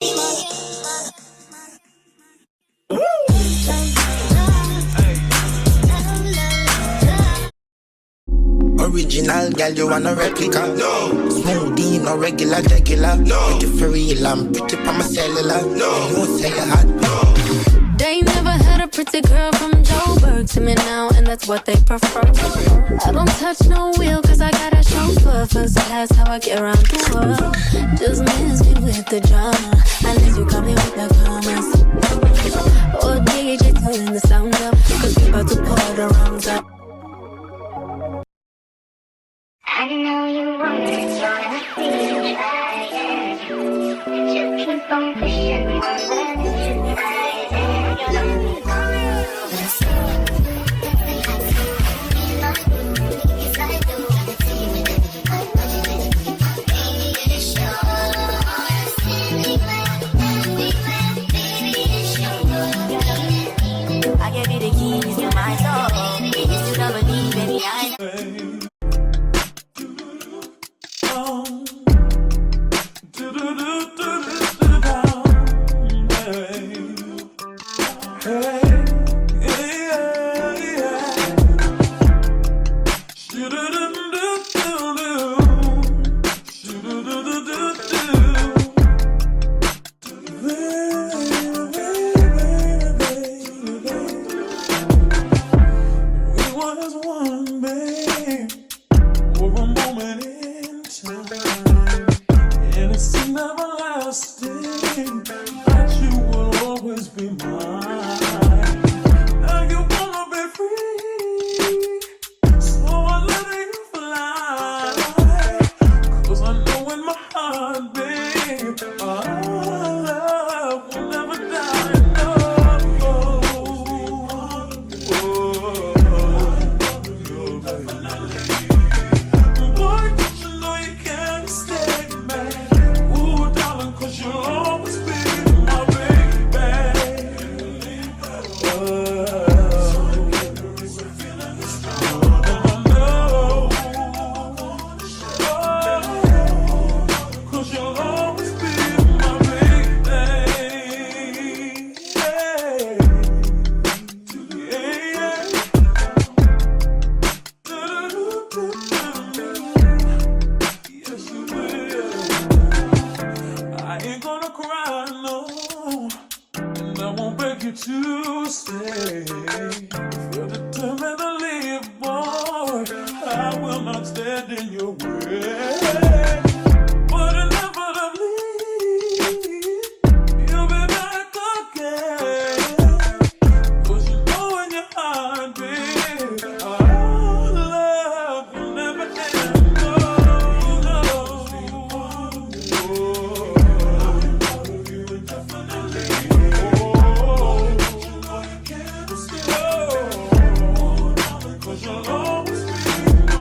Original girl, you want a replica? No. Smoothie, no regular. No. Pretty for real, I'm pretty for my cellular. No. You won't say you hot. No. They never had a pretty girl from Joburg to me now, and that's what they prefer. I don't touch no wheel, cause I got a chauffeur. First class, how I get around the world. Just miss me with the drama, unless you come in with the comments. Or DJ turn the sound up, cause we about to pour the rounds up. I know you want it, you're not being tired. Just keep on pushing on that I gave you the keys to my soul. You still don't believe, baby, I to stay. If you're determined to leave, boy, I will not stand in your way. But inevitably, you'll be back again. 'Cause you know in your heart, baby,